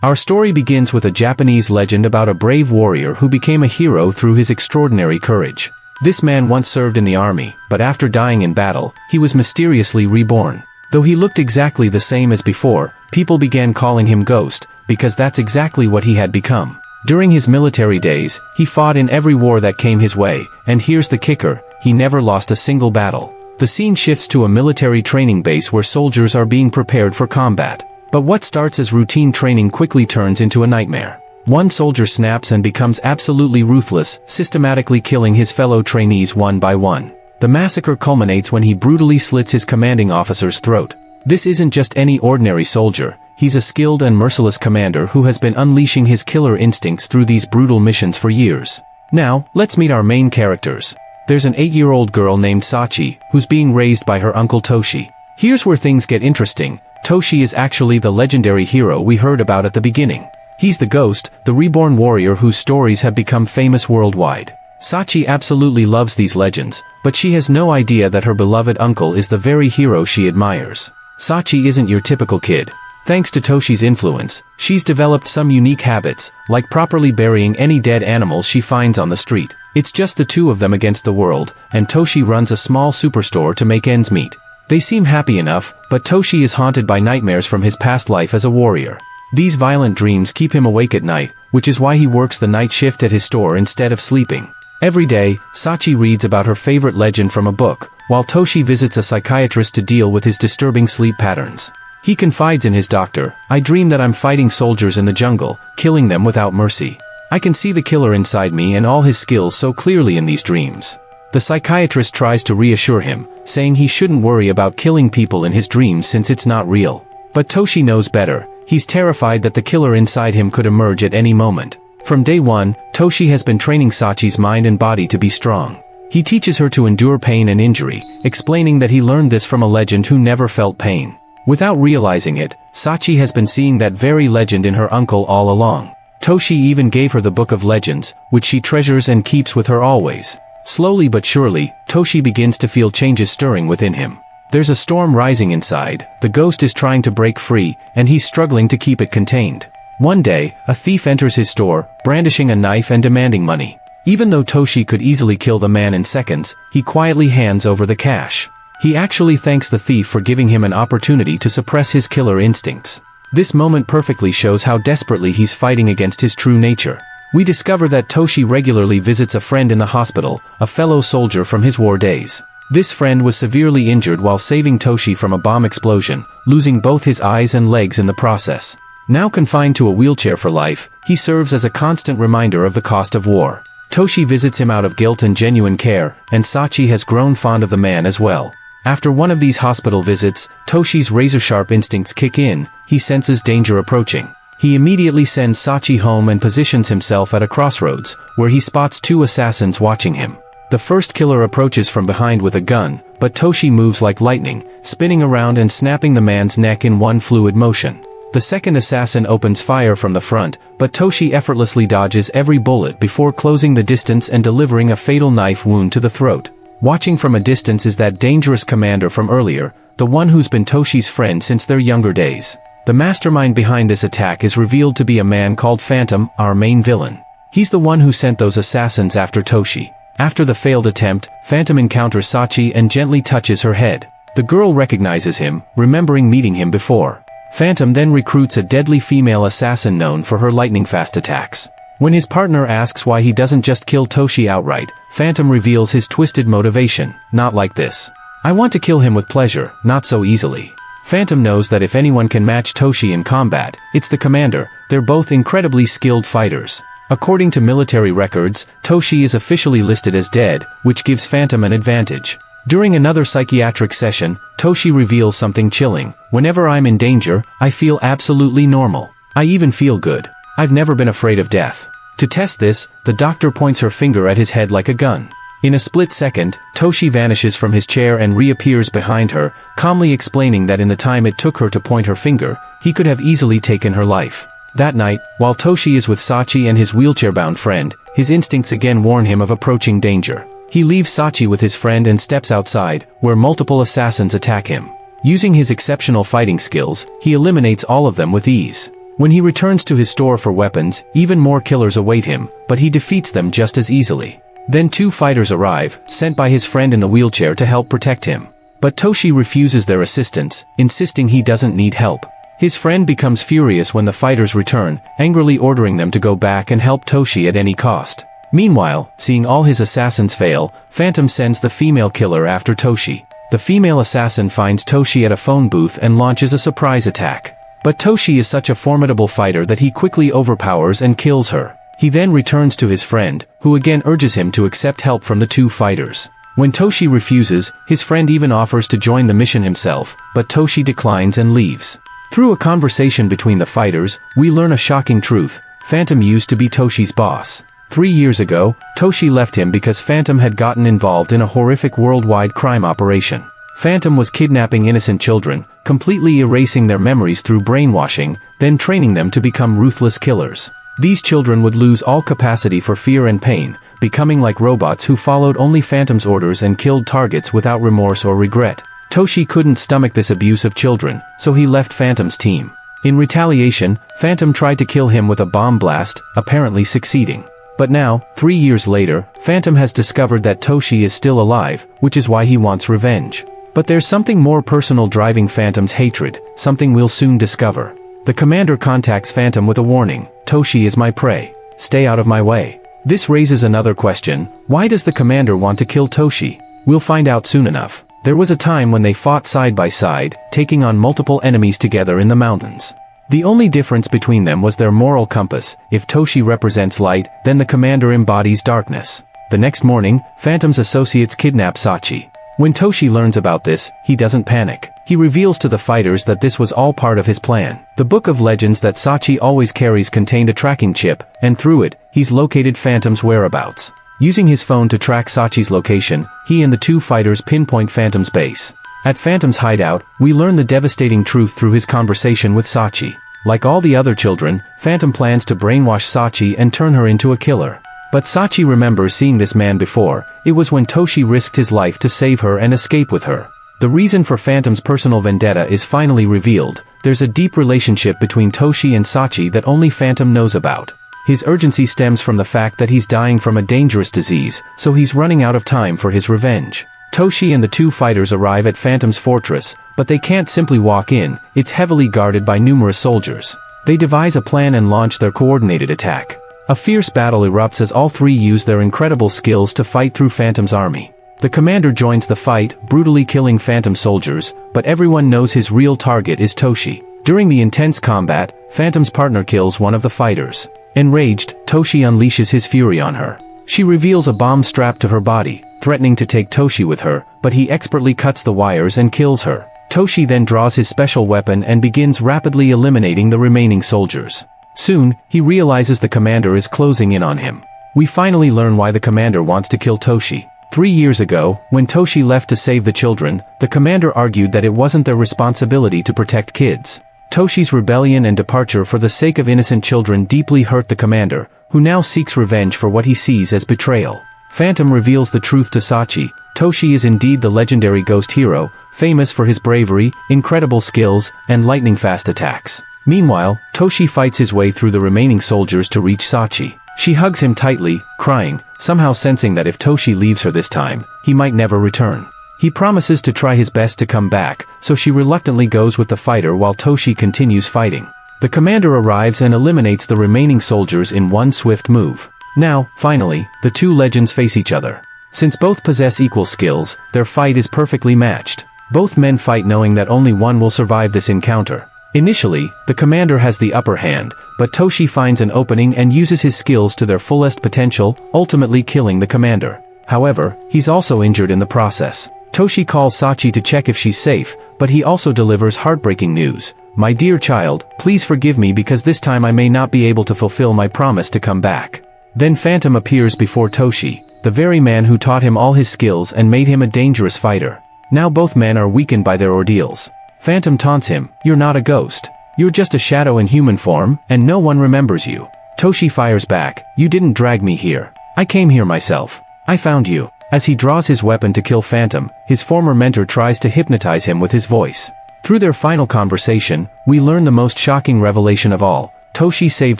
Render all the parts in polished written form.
Our story begins with a Japanese legend about a brave warrior who became a hero through his extraordinary courage. This man once served in the army, but after dying in battle, he was mysteriously reborn. Though he looked exactly the same as before, people began calling him Ghost, because that's exactly what he had become. During his military days, he fought in every war that came his way, and here's the kicker, he never lost a single battle. The scene shifts to a military training base where soldiers are being prepared for combat. But what starts as routine training quickly turns into a nightmare. One soldier snaps and becomes absolutely ruthless, systematically killing his fellow trainees one by one. The massacre culminates when he brutally slits his commanding officer's throat. This isn't just any ordinary soldier, he's a skilled and merciless commander who has been unleashing his killer instincts through these brutal missions for years. Now, let's meet our main characters. There's an 8-year-old girl named Sachi, who's being raised by her uncle Toshi. Here's where things get interesting. Toshi is actually the legendary hero we heard about at the beginning. He's the Ghost, the reborn warrior whose stories have become famous worldwide. Sachi absolutely loves these legends, but she has no idea that her beloved uncle is the very hero she admires. Sachi isn't your typical kid. Thanks to Toshi's influence, she's developed some unique habits, like properly burying any dead animals she finds on the street. It's just the two of them against the world, and Toshi runs a small superstore to make ends meet. They seem happy enough, but Toshi is haunted by nightmares from his past life as a warrior. These violent dreams keep him awake at night, which is why he works the night shift at his store instead of sleeping. Every day, Sachi reads about her favorite legend from a book, while Toshi visits a psychiatrist to deal with his disturbing sleep patterns. He confides in his doctor, "I dream that I'm fighting soldiers in the jungle, killing them without mercy. I can see the killer inside me and all his skills so clearly in these dreams." The psychiatrist tries to reassure him, saying he shouldn't worry about killing people in his dreams since it's not real. But Toshi knows better. He's terrified that the killer inside him could emerge at any moment. From day one, Toshi has been training Sachi's mind and body to be strong. He teaches her to endure pain and injury, explaining that he learned this from a legend who never felt pain. Without realizing it, Sachi has been seeing that very legend in her uncle all along. Toshi even gave her the Book of Legends, which she treasures and keeps with her always. Slowly but surely, Toshi begins to feel changes stirring within him. There's a storm rising inside, the ghost is trying to break free, and he's struggling to keep it contained. One day, a thief enters his store, brandishing a knife and demanding money. Even though Toshi could easily kill the man in seconds, he quietly hands over the cash. He actually thanks the thief for giving him an opportunity to suppress his killer instincts. This moment perfectly shows how desperately he's fighting against his true nature. We discover that Toshi regularly visits a friend in the hospital, a fellow soldier from his war days. This friend was severely injured while saving Toshi from a bomb explosion, losing both his eyes and legs in the process. Now confined to a wheelchair for life, he serves as a constant reminder of the cost of war. Toshi visits him out of guilt and genuine care, and Sachi has grown fond of the man as well. After one of these hospital visits, Toshi's razor-sharp instincts kick in, he senses danger approaching. He immediately sends Sachi home and positions himself at a crossroads, where he spots two assassins watching him. The first killer approaches from behind with a gun, but Toshi moves like lightning, spinning around and snapping the man's neck in one fluid motion. The second assassin opens fire from the front, but Toshi effortlessly dodges every bullet before closing the distance and delivering a fatal knife wound to the throat. Watching from a distance is that dangerous commander from earlier, the one who's been Toshi's friend since their younger days. The mastermind behind this attack is revealed to be a man called Phantom, our main villain. He's the one who sent those assassins after Toshi. After the failed attempt, Phantom encounters Sachi and gently touches her head. The girl recognizes him, remembering meeting him before. Phantom then recruits a deadly female assassin known for her lightning-fast attacks. When his partner asks why he doesn't just kill Toshi outright, Phantom reveals his twisted motivation, "Not like this. I want to kill him with pleasure, not so easily." Phantom knows that if anyone can match Toshi in combat, it's the commander. They're both incredibly skilled fighters. According to military records, Toshi is officially listed as dead, which gives Phantom an advantage. During another psychiatric session, Toshi reveals something chilling. "Whenever I'm in danger, I feel absolutely normal. I even feel good. I've never been afraid of death." To test this, the doctor points her finger at his head like a gun. In a split second, Toshi vanishes from his chair and reappears behind her, calmly explaining that in the time it took her to point her finger, he could have easily taken her life. That night, while Toshi is with Sachi and his wheelchair-bound friend, his instincts again warn him of approaching danger. He leaves Sachi with his friend and steps outside, where multiple assassins attack him. Using his exceptional fighting skills, he eliminates all of them with ease. When he returns to his store for weapons, even more killers await him, but he defeats them just as easily. Then 2 fighters arrive, sent by his friend in the wheelchair to help protect him. But Toshi refuses their assistance, insisting he doesn't need help. His friend becomes furious when the fighters return, angrily ordering them to go back and help Toshi at any cost. Meanwhile, seeing all his assassins fail, Phantom sends the female killer after Toshi. The female assassin finds Toshi at a phone booth and launches a surprise attack. But Toshi is such a formidable fighter that he quickly overpowers and kills her. He then returns to his friend, who again urges him to accept help from the 2 fighters. When Toshi refuses, his friend even offers to join the mission himself, but Toshi declines and leaves. Through a conversation between the fighters, we learn a shocking truth: Phantom used to be Toshi's boss. 3 years ago, Toshi left him because Phantom had gotten involved in a horrific worldwide crime operation. Phantom was kidnapping innocent children, completely erasing their memories through brainwashing, then training them to become ruthless killers. These children would lose all capacity for fear and pain, becoming like robots who followed only Phantom's orders and killed targets without remorse or regret. Toshi couldn't stomach this abuse of children, so he left Phantom's team. In retaliation, Phantom tried to kill him with a bomb blast, apparently succeeding. But now, 3 years later, Phantom has discovered that Toshi is still alive, which is why he wants revenge. But there's something more personal driving Phantom's hatred, something we'll soon discover. The commander contacts Phantom with a warning: Toshi is my prey. Stay out of my way. This raises another question: why does the commander want to kill Toshi? We'll find out soon enough. There was a time when they fought side by side, taking on multiple enemies together in the mountains. The only difference between them was their moral compass. If Toshi represents light, then the commander embodies darkness. The next morning, Phantom's associates kidnap Sachi. When Toshi learns about this, he doesn't panic. He reveals to the fighters that this was all part of his plan. The book of legends that Sachi always carries contained a tracking chip, and through it, he's located Phantom's whereabouts. Using his phone to track Sachi's location, he and the 2 fighters pinpoint Phantom's base. At Phantom's hideout, we learn the devastating truth through his conversation with Sachi. Like all the other children, Phantom plans to brainwash Sachi and turn her into a killer. But Sachi remembers seeing this man before. It was when Toshi risked his life to save her and escape with her. The reason for Phantom's personal vendetta is finally revealed. There's a deep relationship between Toshi and Sachi that only Phantom knows about. His urgency stems from the fact that he's dying from a dangerous disease, so he's running out of time for his revenge. Toshi and the 2 fighters arrive at Phantom's fortress, but they can't simply walk in. It's heavily guarded by numerous soldiers. They devise a plan and launch their coordinated attack. A fierce battle erupts as all 3 use their incredible skills to fight through Phantom's army. The commander joins the fight, brutally killing Phantom soldiers, but everyone knows his real target is Toshi. During the intense combat, Phantom's partner kills one of the fighters. Enraged, Toshi unleashes his fury on her. She reveals a bomb strapped to her body, threatening to take Toshi with her, but he expertly cuts the wires and kills her. Toshi then draws his special weapon and begins rapidly eliminating the remaining soldiers. Soon, he realizes the commander is closing in on him. We finally learn why the commander wants to kill Toshi. 3 years ago, when Toshi left to save the children, the commander argued that it wasn't their responsibility to protect kids. Toshi's rebellion and departure for the sake of innocent children deeply hurt the commander, who now seeks revenge for what he sees as betrayal. Phantom reveals the truth to Sachi. Toshi is indeed the legendary ghost hero, famous for his bravery, incredible skills, and lightning-fast attacks. Meanwhile, Toshi fights his way through the remaining soldiers to reach Sachi. She hugs him tightly, crying, somehow sensing that if Toshi leaves her this time, he might never return. He promises to try his best to come back, so she reluctantly goes with the fighter while Toshi continues fighting. The commander arrives and eliminates the remaining soldiers in one swift move. Now, finally, the 2 legends face each other. Since both possess equal skills, their fight is perfectly matched. Both men fight knowing that only one will survive this encounter. Initially, the commander has the upper hand, but Toshi finds an opening and uses his skills to their fullest potential, ultimately killing the commander. However, he's also injured in the process. Toshi calls Sachi to check if she's safe, but he also delivers heartbreaking news. My dear child, please forgive me because this time I may not be able to fulfill my promise to come back. Then Phantom appears before Toshi, the very man who taught him all his skills and made him a dangerous fighter. Now both men are weakened by their ordeals. Phantom taunts him, "You're not a ghost. You're just a shadow in human form, and no one remembers you." Toshi fires back, "You didn't drag me here. I came here myself. I found you." As he draws his weapon to kill Phantom, his former mentor tries to hypnotize him with his voice. Through their final conversation, we learn the most shocking revelation of all. Toshi saved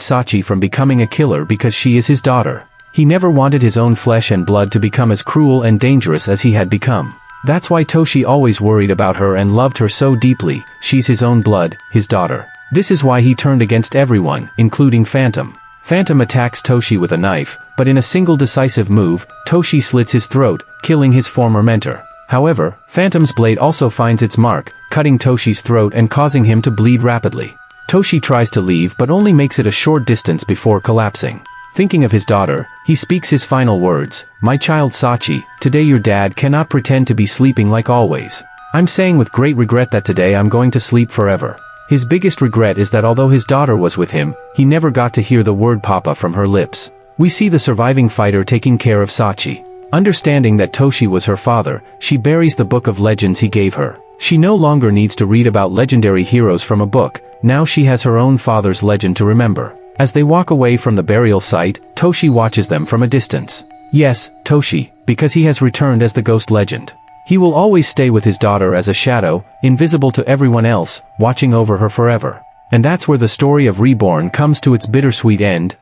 Sachi from becoming a killer because she is his daughter. He never wanted his own flesh and blood to become as cruel and dangerous as he had become. That's why Toshi always worried about her and loved her so deeply. She's his own blood, his daughter. This is why he turned against everyone, including Phantom. Phantom attacks Toshi with a knife, but in a single decisive move, Toshi slits his throat, killing his former mentor. However, Phantom's blade also finds its mark, cutting Toshi's throat and causing him to bleed rapidly. Toshi tries to leave but only makes it a short distance before collapsing. Thinking of his daughter, he speaks his final words, "My child Sachi, today your dad cannot pretend to be sleeping like always. I'm saying with great regret that today I'm going to sleep forever." His biggest regret is that although his daughter was with him, he never got to hear the word Papa from her lips. We see the surviving fighter taking care of Sachi. Understanding that Toshi was her father, she buries the book of legends he gave her. She no longer needs to read about legendary heroes from a book, now she has her own father's legend to remember. As they walk away from the burial site, Toshi watches them from a distance. Yes, Toshi, because he has returned as the ghost legend. He will always stay with his daughter as a shadow, invisible to everyone else, watching over her forever. And that's where the story of Reborn comes to its bittersweet end.